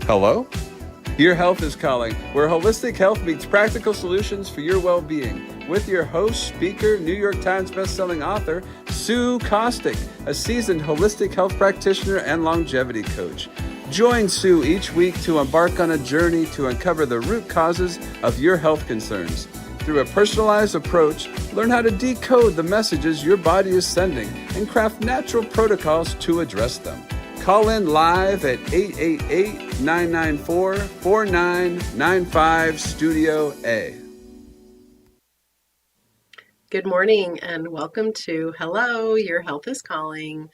Hello? Your Health is Calling, where holistic health meets practical solutions for your well-being. With your host, speaker, New York Times bestselling author, Sue Kostyk, a seasoned holistic health practitioner and longevity coach. Join Sue each week to embark on a journey to uncover the root causes of your health concerns. Through a personalized approach, learn how to decode the messages your body is sending and craft natural protocols to address them. Call in live at 888-994-4995 Studio A. Good morning and welcome to Hello, Your Health is Calling.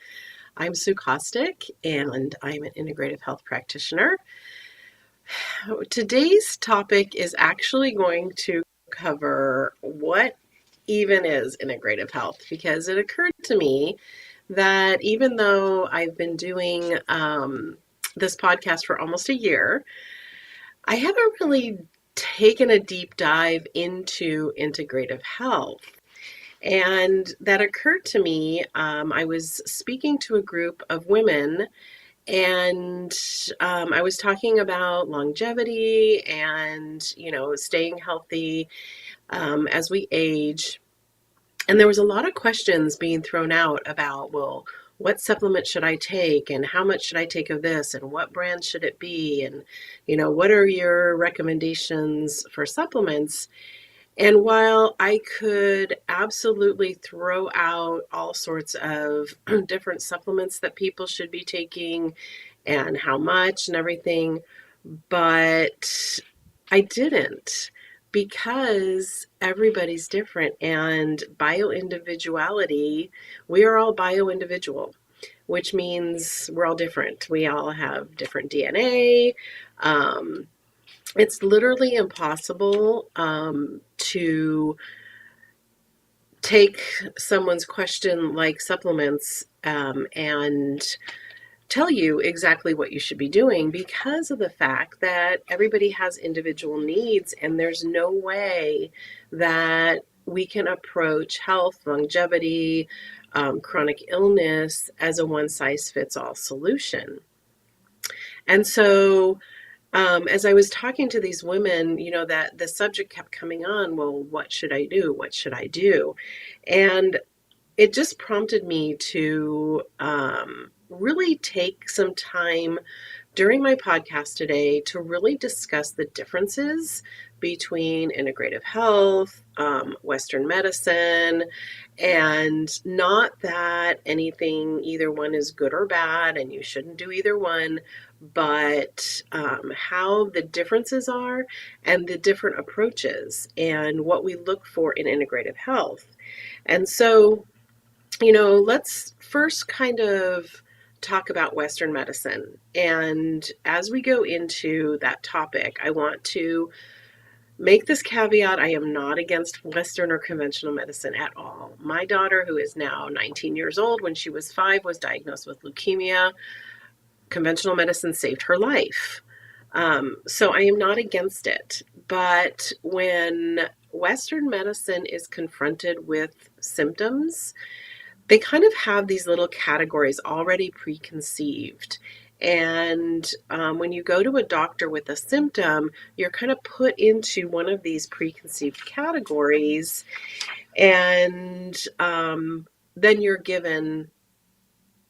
I'm Sue Kostyk and I'm an integrative health practitioner. Today's topic is actually going to cover what even is integrative health, because it occurred to me that even though I've been doing this podcast for almost a year, I haven't really taken a deep dive into integrative health. And that occurred to me. I was speaking to a group of women, and I was talking about longevity and, staying healthy as we age. And there was a lot of questions being thrown out about, well, what supplement should I take and how much should I take of this and what brand should it be? And, what are your recommendations for supplements? And while I could absolutely throw out all sorts of different supplements that people should be taking and how much and everything, but I didn't, because everybody's different, and bioindividuality, we are all bioindividual, which means we're all different. We all have different DNA. It's literally impossible to take someone's question like supplements and tell you exactly what you should be doing, because of the fact that everybody has individual needs, and there's no way that we can approach health, longevity, chronic illness as a one-size-fits-all solution. And so as I was talking to these women, that the subject kept coming on, well, what should I do? What should I do? And it just prompted me to really take some time during my podcast today to really discuss the differences between integrative health, Western medicine, and not that anything, either one is good or bad, and you shouldn't do either one, but how the differences are and the different approaches and what we look for in integrative health. And so, let's first kind of talk about Western medicine. And as we go into that topic, I want to make this caveat: I am not against Western or conventional medicine at all. My daughter, who is now 19 years old, when she was 5, was diagnosed with leukemia. Conventional medicine saved her life. So I am not against it. But when Western medicine is confronted with symptoms, they kind of have these little categories already preconceived. And when you go to a doctor with a symptom, you're kind of put into one of these preconceived categories, and then you're given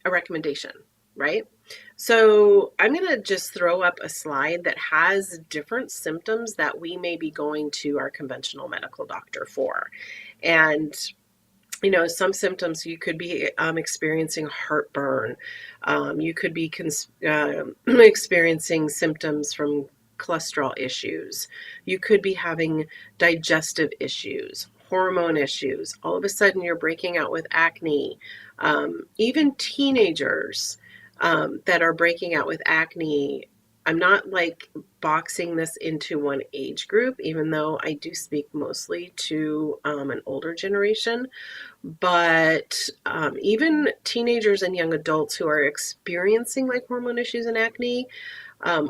a recommendation, right? So I'm going to just throw up a slide that has different symptoms that we may be going to our conventional medical doctor for. And some symptoms, you could be experiencing heartburn. You could be experiencing symptoms from cholesterol issues. You could be having digestive issues, hormone issues. All of a sudden, you're breaking out with acne. Even teenagers that are breaking out with acne. I'm not boxing this into one age group, even though I do speak mostly to an older generation. But even teenagers and young adults who are experiencing hormone issues and acne,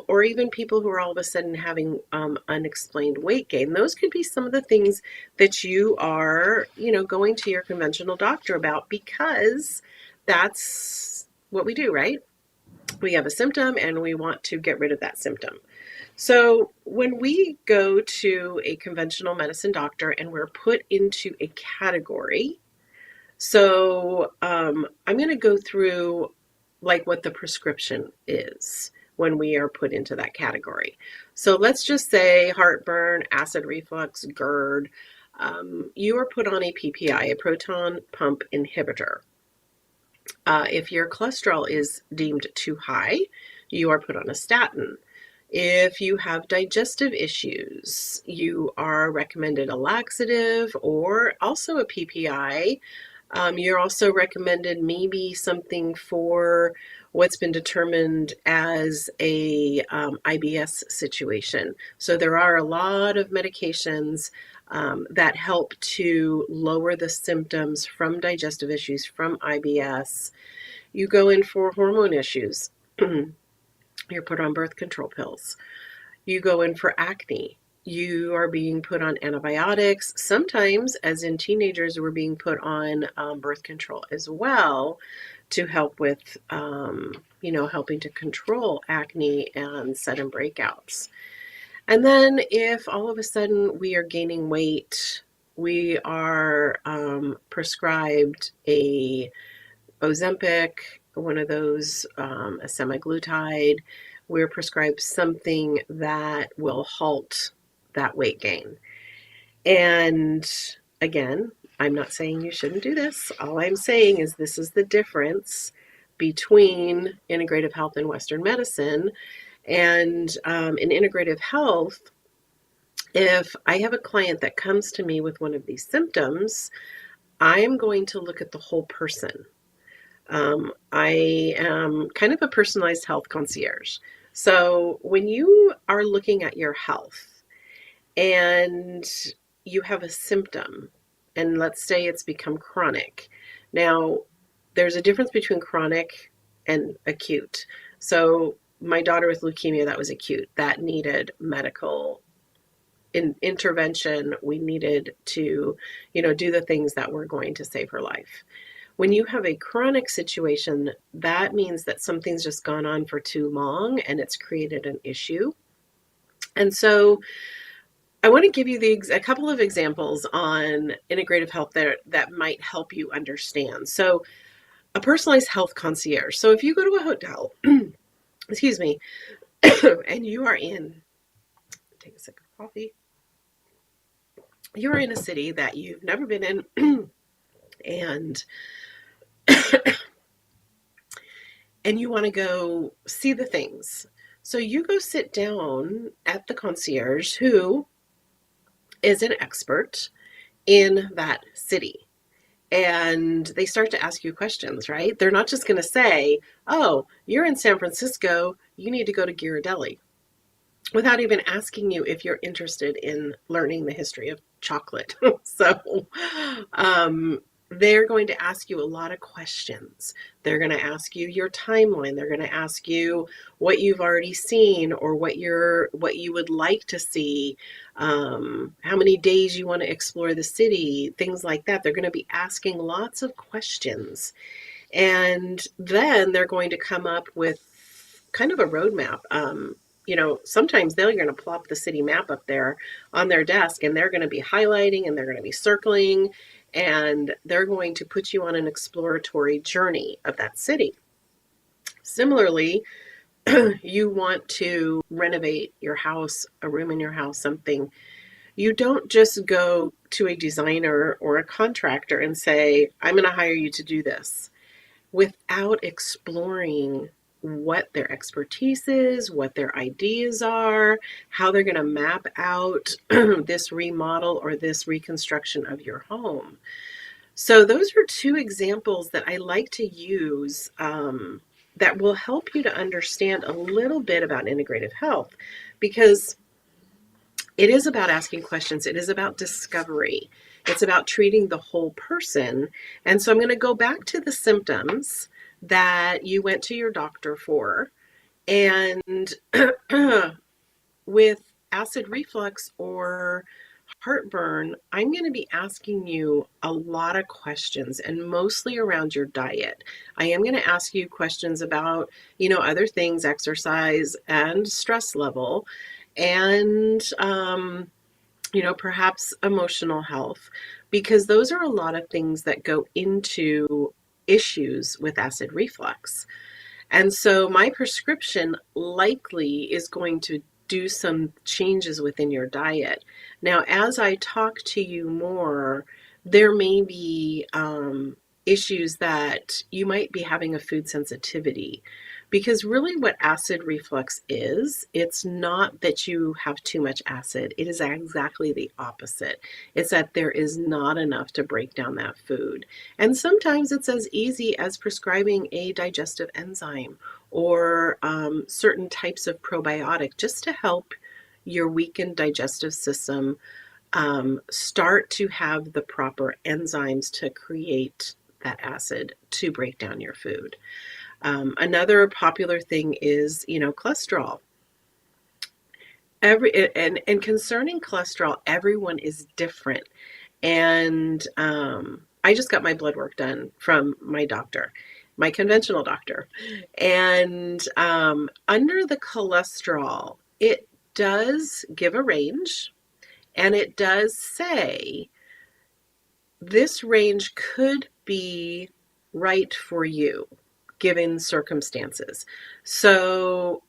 or even people who are all of a sudden having unexplained weight gain, those could be some of the things that you are, going to your conventional doctor about, because that's what we do, right? We have a symptom and we want to get rid of that symptom. So when we go to a conventional medicine doctor and we're put into a category, so I'm going to go through like what the prescription is when we are put into that category. So let's just say heartburn, acid reflux, GERD. You are put on a PPI, a proton pump inhibitor. If your cholesterol is deemed too high, you are put on a statin. If you have digestive issues, you are recommended a laxative or also a PPI. You're also recommended maybe something for what's been determined as a IBS situation. So there are a lot of medications that help to lower the symptoms from digestive issues, from IBS. You go in for hormone issues. You're put on birth control pills. You go in for acne. You are being put on antibiotics. Sometimes, as in teenagers, we're being put on birth control as well to help with, helping to control acne and sudden breakouts. And then if all of a sudden we are gaining weight, we are prescribed a Ozempic, one of those, a semaglutide. We're prescribed something that will halt that weight gain. And again, I'm not saying you shouldn't do this. All I'm saying is this is the difference between integrative health and Western medicine. And in integrative health, if I have a client that comes to me with one of these symptoms, I'm going to look at the whole person. I am kind of a personalized health concierge. So when you are looking at your health and you have a symptom, and let's say it's become chronic. Now, there's a difference between chronic and acute. So my daughter with leukemia, that was acute. That needed medical intervention. We needed to, do the things that were going to save her life. When you have a chronic situation, that means that something's just gone on for too long and it's created an issue. And so I want to give you a couple of examples on integrative health that might help you understand. So a personalized health concierge. So if you go to a hotel, excuse me, and you are in, take a sip of coffee, you're in a city that you've never been in and and you want to go see the things. So you go sit down at the concierge who is an expert in that city. And they start to ask you questions, right? They're not just going to say, oh, you're in San Francisco, you need to go to Ghirardelli, without even asking you if you're interested in learning the history of chocolate. So they're going to ask you a lot of questions. They're going to ask you your timeline. They're going to ask you what you've already seen or what you would like to see, how many days you want to explore the city, things like that. They're going to be asking lots of questions. And then they're going to come up with kind of a roadmap. Sometimes they're going to plop the city map up there on their desk and they're going to be highlighting and they're going to be circling and they're going to put you on an exploratory journey of that city. Similarly, you want to renovate your house, a room in your house, something. You don't just go to a designer or a contractor and say, I'm going to hire you to do this, without exploring what their expertise is, what their ideas are, how they're going to map out this remodel or this reconstruction of your home. So those are two examples that I like to use that will help you to understand a little bit about integrative health, because it is about asking questions. It is about discovery. It's about treating the whole person. And so I'm going to go back to the symptoms that you went to your doctor for. And with acid reflux or heartburn, I'm going to be asking you a lot of questions and mostly around your diet. I am going to ask you questions about, other things, exercise and stress level, and, perhaps emotional health, because those are a lot of things that go into issues with acid reflux. And so my prescription likely is going to do some changes within your diet. Now, as I talk to you more, there may be issues that you might be having a food sensitivity. Because really, what acid reflux is, it's not that you have too much acid. It is exactly the opposite. It's that there is not enough to break down that food. And sometimes it's as easy as prescribing a digestive enzyme or certain types of probiotic just to help your weakened digestive system start to have the proper enzymes to create that acid to break down your food. Another popular thing is, cholesterol. And concerning cholesterol, everyone is different. And I just got my blood work done from my doctor, my conventional doctor. And under the cholesterol, it does give a range, and it does say this range could be right for you given circumstances. So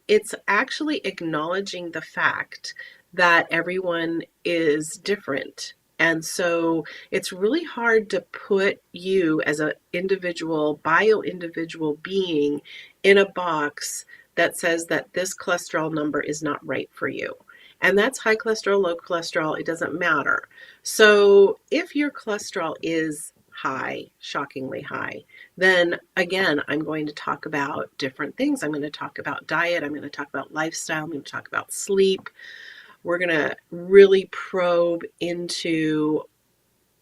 it's actually acknowledging the fact that everyone is different. And so it's really hard to put you as an individual, bio-individual being in a box that says that this cholesterol number is not right for you. And that's high cholesterol, low cholesterol, it doesn't matter. So if your cholesterol is high, shockingly high, then again, I'm going to talk about different things. I'm going to talk about diet. I'm going to talk about lifestyle. I'm going to talk about sleep. We're going to really probe into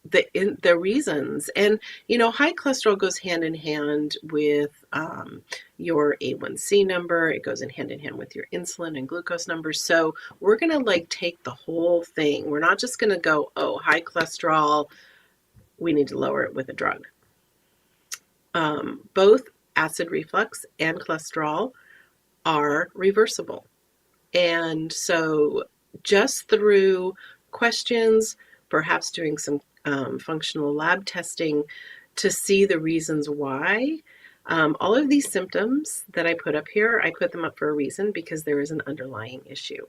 the reasons. And, high cholesterol goes hand in hand with your A1C number. It goes in hand with your insulin and glucose numbers. So we're going to take the whole thing. We're not just going to go, oh, high cholesterol, we need to lower it with a drug. Both acid reflux and cholesterol are reversible. And so just through questions, perhaps doing some functional lab testing to see the reasons why, all of these symptoms that I put up here, I put them up for a reason because there is an underlying issue.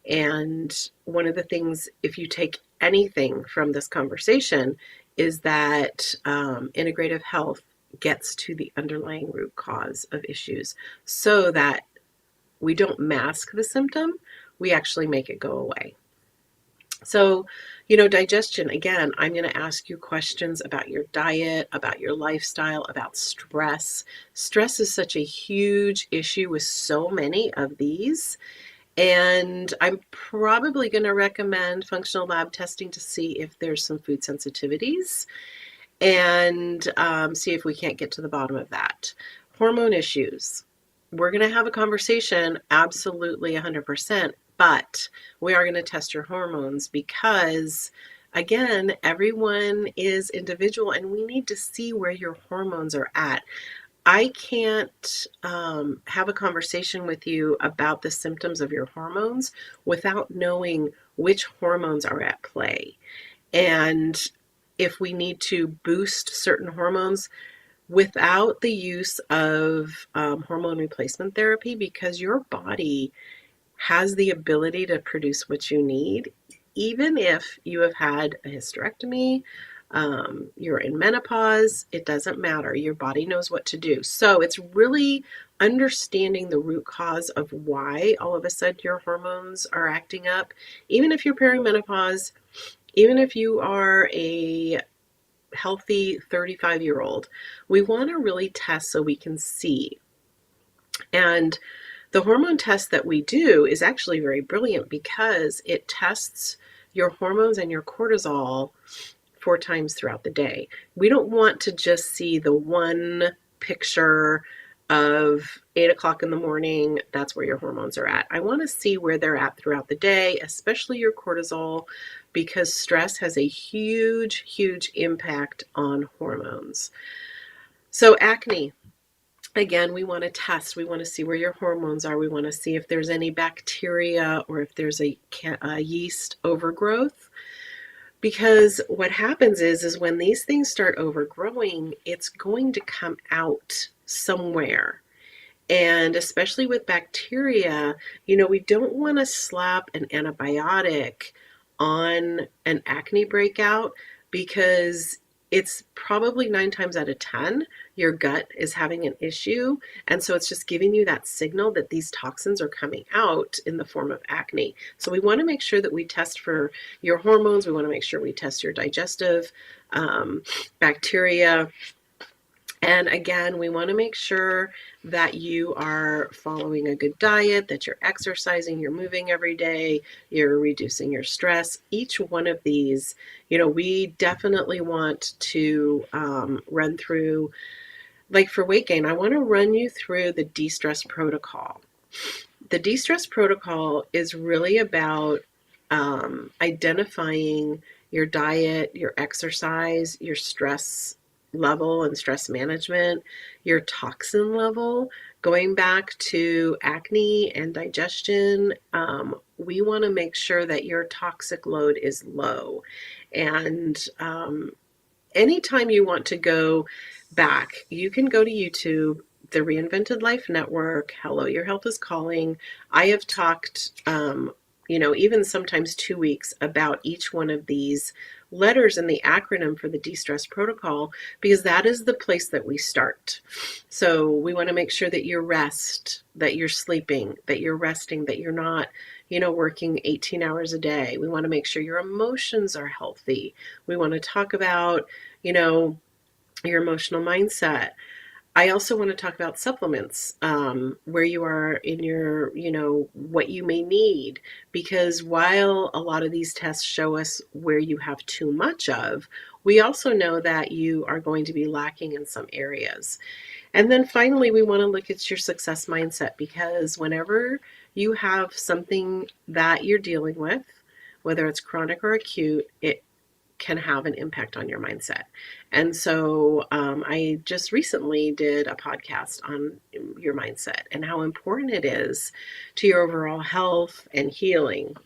And one of the things, if you take anything from this conversation, is that integrative health gets to the underlying root cause of issues so that we don't mask the symptom, we actually make it go away. So, digestion, again, I'm going to ask you questions about your diet, about your lifestyle, about stress. Stress is such a huge issue with so many of these. And I'm probably going to recommend functional lab testing to see if there's some food sensitivities and see if we can't get to the bottom of that. Hormone issues. We're going to have a conversation, absolutely 100%, but we are going to test your hormones because, again, everyone is individual and we need to see where your hormones are at. I can't have a conversation with you about the symptoms of your hormones without knowing which hormones are at play. And if we need to boost certain hormones without the use of hormone replacement therapy, because your body has the ability to produce what you need, even if you have had a hysterectomy, you're in menopause, it doesn't matter. Your body knows what to do. So it's really understanding the root cause of why all of a sudden your hormones are acting up. Even if you're perimenopause, even if you are a healthy 35-year-old, we want to really test so we can see. And the hormone test that we do is actually very brilliant because it tests your hormones and your cortisol 4 times throughout the day. We don't want to just see the one picture of 8 o'clock in the morning, that's where your hormones are at. I want to see where they're at throughout the day, especially your cortisol, because stress has a huge, huge impact on hormones. So, acne. Again, we want to test. We want to see where your hormones are. We want to see if there's any bacteria or if there's a yeast overgrowth. Because what happens is when these things start overgrowing, it's going to come out somewhere. And especially with bacteria, we don't want to slap an antibiotic on an acne breakout because it's probably 9 times out of 10 your gut is having an issue. And so it's just giving you that signal that these toxins are coming out in the form of acne. So we want to make sure that we test for your hormones. We want to make sure we test your digestive bacteria. And again, we want to make sure that you are following a good diet, that you're exercising, you're moving every day, you're reducing your stress. Each one of these, we definitely want to run through, like for weight gain, I want to run you through the de-stress protocol. The de-stress protocol is really about identifying your diet, your exercise, your stress level and stress management, your toxin level. Going back to acne and digestion, we want to make sure that your toxic load is low. And anytime you want to go back, you can go to YouTube, the Reinvented Life Network, Hello, Your Health is Calling. I have talked, even sometimes 2 weeks about each one of these letters in the acronym for the de-stress protocol, because that is the place that we start. So we want to make sure that you rest, that you're sleeping, that you're resting, that you're not, working 18 hours a day. We want to make sure your emotions are healthy. We want to talk about, your emotional mindset. I also want to talk about supplements, where you are in your, what you may need, because while a lot of these tests show us where you have too much of, we also know that you are going to be lacking in some areas. And then finally, we want to look at your success mindset, because whenever you have something that you're dealing with, whether it's chronic or acute, it can have an impact on your mindset. And so I just recently did a podcast on your mindset and how important it is to your overall health and healing.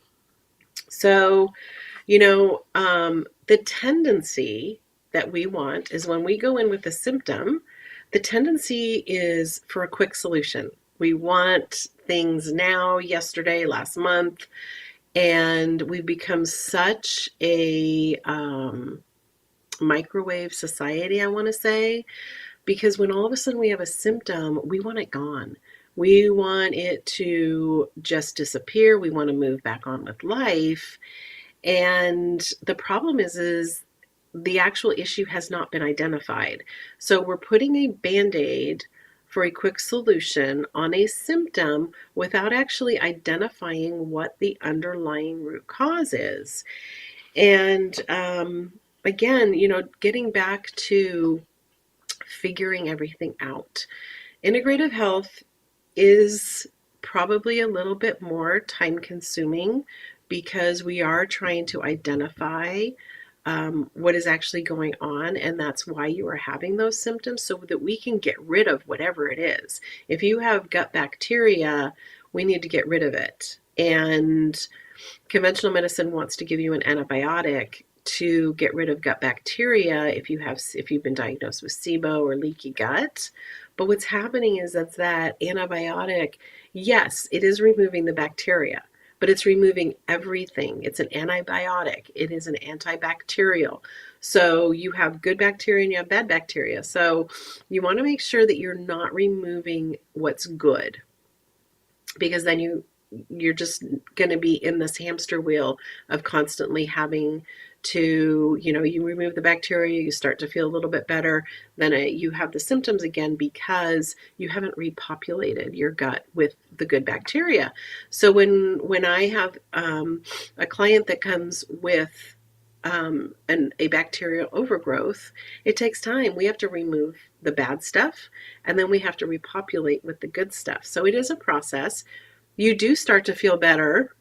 So, the tendency that we want is when we go in with a symptom, the tendency is for a quick solution. We want things now, yesterday, last month. And we've become such a microwave society, I want to say, because when all of a sudden we have a symptom, we want it gone. We want it to just disappear. We want to move back on with life. And the problem is the actual issue has not been identified. So we're putting a Band-Aid for a quick solution on a symptom without actually identifying what the underlying root cause is. And again, getting back to figuring everything out. Integrative health is probably a little bit more time consuming because we are trying to identify what is actually going on, and that's why you are having those symptoms, so that we can get rid of whatever it is. If you have gut bacteria, we need to get rid of it. And conventional medicine wants to give you an antibiotic to get rid of gut bacteria if you've been diagnosed with SIBO or leaky gut. But what's happening is that antibiotic, yes, it is removing the bacteria, but it's removing everything. It's an antibiotic. It is an antibacterial. So you have good bacteria and you have bad bacteria. So you want to make sure that you're not removing what's good, because then you're just going to be in this hamster wheel of constantly having to, you remove the bacteria, you start to feel a little bit better, then you have the symptoms again because you haven't repopulated your gut with the good bacteria. So when I have a client that comes with a bacterial overgrowth, it takes time. We have to remove the bad stuff, and then we have to repopulate with the good stuff. So it is a process. You do start to feel better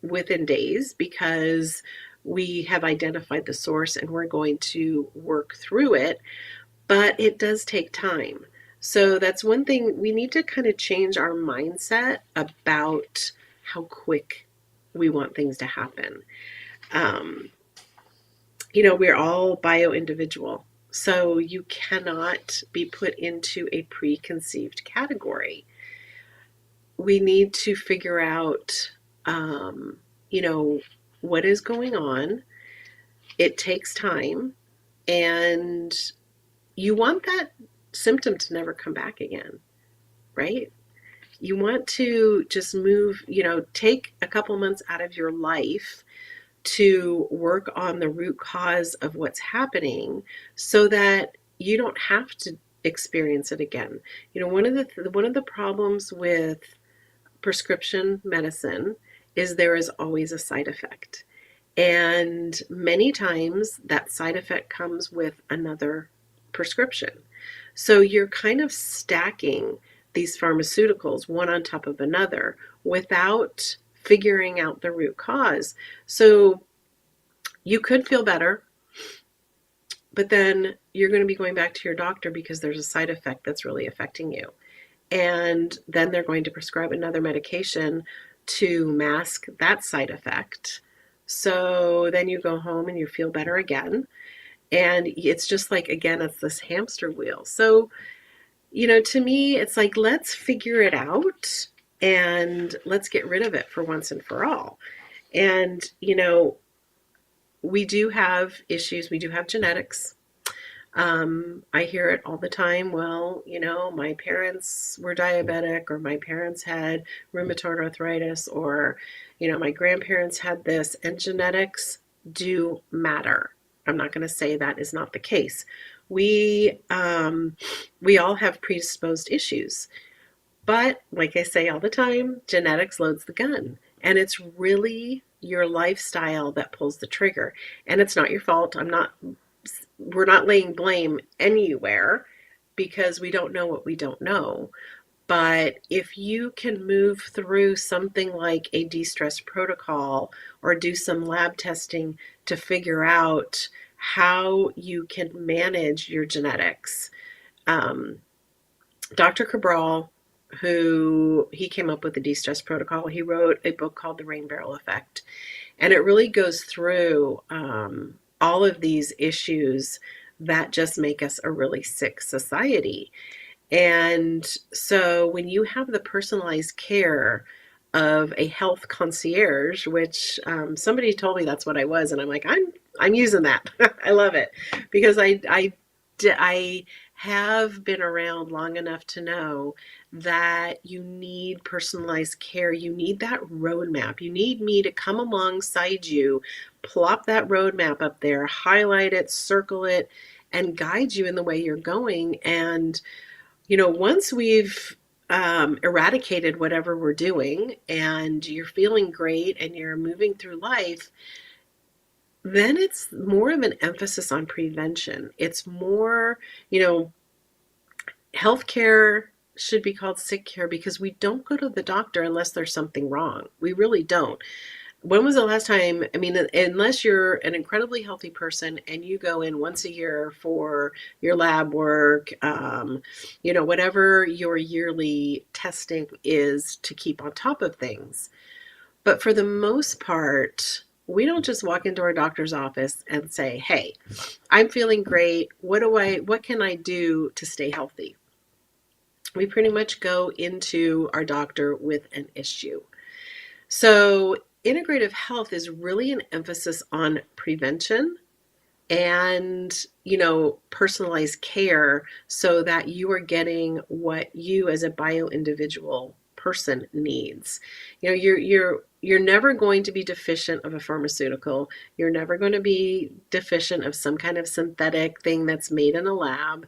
within days because we have identified the source and we're going to work through it, but it does take time. So that's one thing we need to kind of change our mindset about how quick we want things to happen. Um, we're all bio individual. So you cannot be put into a preconceived category. We need to figure out, um, you know, what is going on. It takes time, and you want that symptom to never come back again, right? You want to just move, take a couple months out of your life to work on the root cause of what's happening so that you don't have to experience it again. One of the problems with prescription medicine is there is always a side effect. And many times that side effect comes with another prescription. So you're kind of stacking these pharmaceuticals one on top of another without figuring out the root cause. So you could feel better, but then you're going to be going back to your doctor because there's a side effect that's really affecting you. And then they're going to prescribe another medication to mask that side effect. So then you go home and you feel better again. And it's just like, again, it's this hamster wheel. So, to me, it's like, let's figure it out and let's get rid of it for once and for all. And, we do have issues. We do have genetics. I hear it all the time. Well, my parents were diabetic, or my parents had rheumatoid arthritis, or, my grandparents had this, and genetics do matter. I'm not going to say that is not the case. We all have predisposed issues, but like I say all the time, genetics loads the gun, and it's really your lifestyle that pulls the trigger, and it's not your fault. We're not laying blame anywhere because we don't know what we don't know. But if you can move through something like a de-stress protocol or do some lab testing to figure out how you can manage your genetics. Dr. Cabral, he came up with the de-stress protocol, he wrote a book called The Rain Barrel Effect. And it really goes through all of these issues that just make us a really sick society. And so when you have the personalized care of a health concierge, which somebody told me that's what I was, and I'm like, I'm using that. I love it because I have been around long enough to know that you need personalized care. You need that roadmap. You need me to come alongside you, plop that roadmap up there, highlight it, circle it, and guide you in the way you're going. And, once we've eradicated whatever we're doing and you're feeling great and you're moving through life, then it's more of an emphasis on prevention. It's more, healthcare should be called sick care because we don't go to the doctor unless there's something wrong. We really don't. When was the last time, unless you're an incredibly healthy person and you go in once a year for your lab work, whatever your yearly testing is to keep on top of things. But for the most part, we don't just walk into our doctor's office and say, hey, I'm feeling great. What can I do to stay healthy? We pretty much go into our doctor with an issue. So integrative health is really an emphasis on prevention and, personalized care so that you are getting what you as a bio individual person needs. You're never going to be deficient of a pharmaceutical. You're never going to be deficient of some kind of synthetic thing that's made in a lab.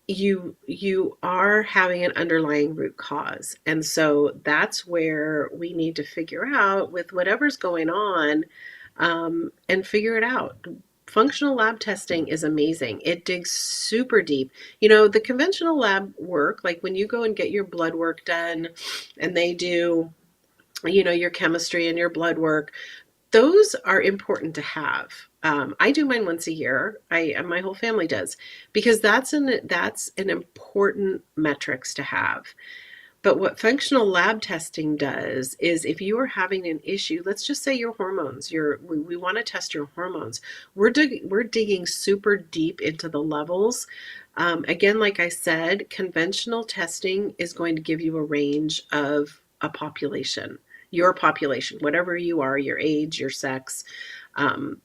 You are having an underlying root cause. And so that's where we need to figure out with whatever's going on, and figure it out. Functional lab testing is amazing. It digs super deep. You know, the conventional lab work, like when you go and get your blood work done and they do, you know, your chemistry and your blood work, those are important to have. I do mine once a year. My whole family does, because that's an important metrics to have. But what functional lab testing does is if you are having an issue, let's just say your hormones, we want to test your hormones. We're digging super deep into the levels. Again, like I said, conventional testing is going to give you a range of a population, your population, whatever you are, your age, your sex. Um,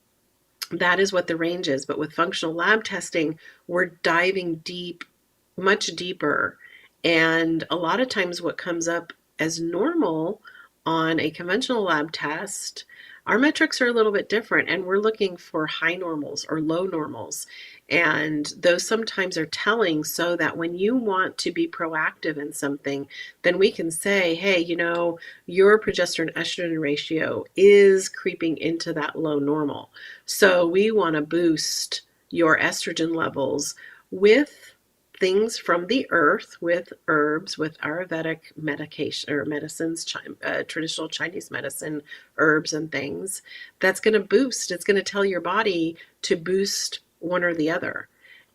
that is what the range is. But with functional lab testing, we're diving deep, much deeper. And a lot of times, what comes up as normal on a conventional lab test, our metrics are a little bit different, and we're looking for high normals or low normals. And those sometimes are telling, so that when you want to be proactive in something, then we can say, hey, you know, your progesterone estrogen ratio is creeping into that low normal. So we want to boost your estrogen levels with things from the earth, with herbs, with Ayurvedic medication or medicines, traditional Chinese medicine, herbs and things. That's going to boost. It's going to tell your body to boost one or the other.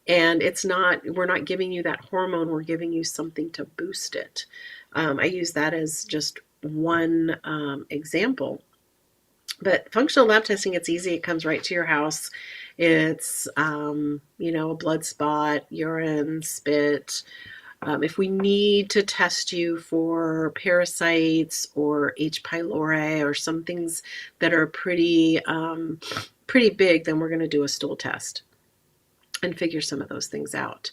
And we're not giving you that hormone, we're giving you something to boost it. I use that as just one example. But functional lab testing, it's easy. It comes right to your house. It's, you know, a blood spot, urine, spit. If we need to test you for parasites or H. pylori or some things that are pretty big, then we're going to do a stool test and figure some of those things out.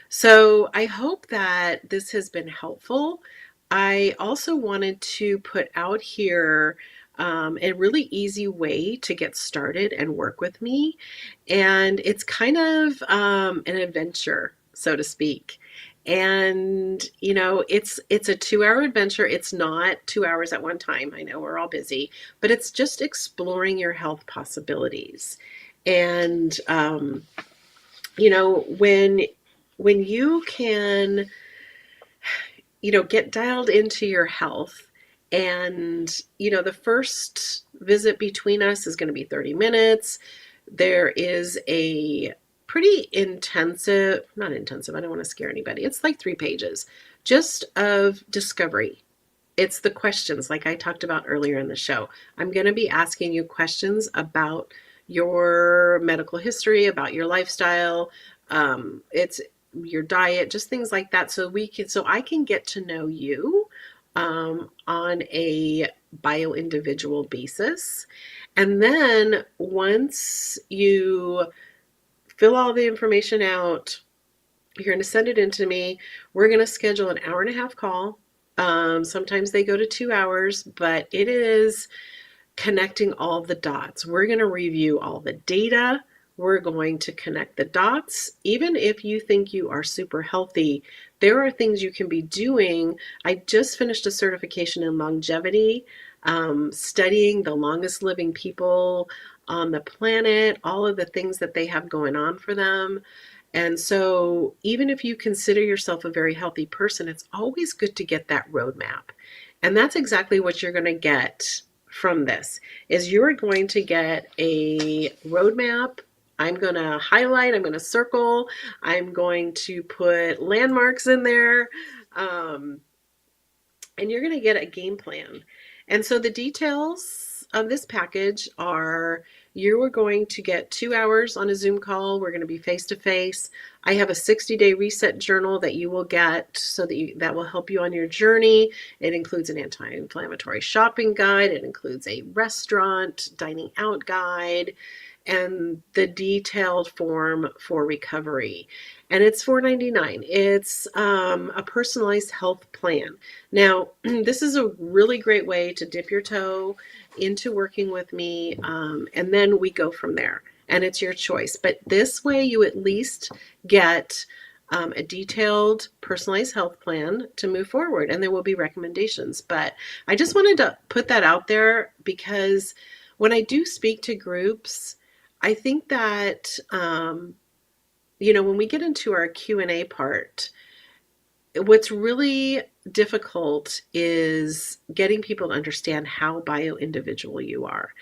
So I hope that this has been helpful. I also wanted to put out here a really easy way to get started and work with me. And it's kind of an adventure, so to speak. And you know, it's a 2-hour adventure. It's not 2 hours at one time. I know we're all busy, but it's just exploring your health possibilities. And you know, when you can, you know, get dialed into your health, and you know, the first visit between us is going to be 30 minutes. There is a pretty intensive, not intensive, I don't want to scare anybody, it's like 3 pages just of discovery. It's the questions like I talked about earlier in the show. I'm going to be asking you questions about your medical history, about your lifestyle, it's your diet, just things like that. So I can get to know you on a bio individual basis. And then once you fill all the information out, you're going to send it in to me. We're going to schedule an hour and a half call. Sometimes they go to 2 hours, but it is connecting all the dots. We're going to review all the data. We're going to connect the dots. Even if you think you are super healthy, there are things you can be doing. I just finished a certification in longevity, studying the longest living people on the planet, all of the things that they have going on for them. And so even if you consider yourself a very healthy person, it's always good to get that roadmap. And that's exactly what you're going to get from this, is you're going to get a roadmap. I'm going to highlight, I'm going to circle, I'm going to put landmarks in there, and you're going to get a game plan. And so the details of this package are, you are going to get 2 hours on a Zoom call. We're going to be face to face. I have a 60-day reset journal that you will get, so that will help you on your journey. It includes an anti-inflammatory shopping guide. It includes a restaurant dining out guide and the detailed form for recovery. And it's $4.99. It's a personalized health plan. Now, this is a really great way to dip your toe into working with me, and then we go from there. And it's your choice. But this way, you at least get a detailed, personalized health plan to move forward. And there will be recommendations. But I just wanted to put that out there, because when I do speak to groups, I think that, when we get into our Q&A part, what's really difficult is getting people to understand how bio-individual you are.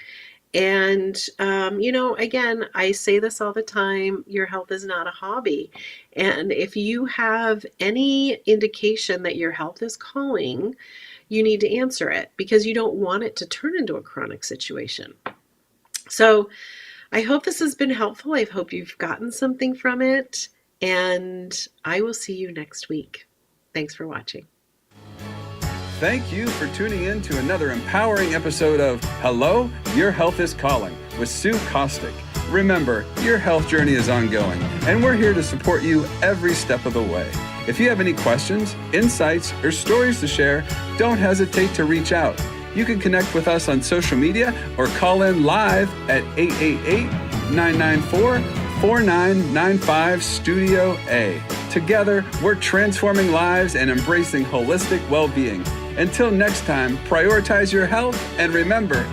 And, again, I say this all the time, your health is not a hobby. And if you have any indication that your health is calling, you need to answer it because you don't want it to turn into a chronic situation. So I hope this has been helpful. I hope you've gotten something from it. And I will see you next week. Thanks for watching. Thank you for tuning in to another empowering episode of Hello, Your Health is Calling with Sue Kostyk. Remember, your health journey is ongoing, and we're here to support you every step of the way. If you have any questions, insights, or stories to share, don't hesitate to reach out. You can connect with us on social media or call in live at 888-994-4995 Studio A. Together, we're transforming lives and embracing holistic well-being. Until next time, prioritize your health and remember,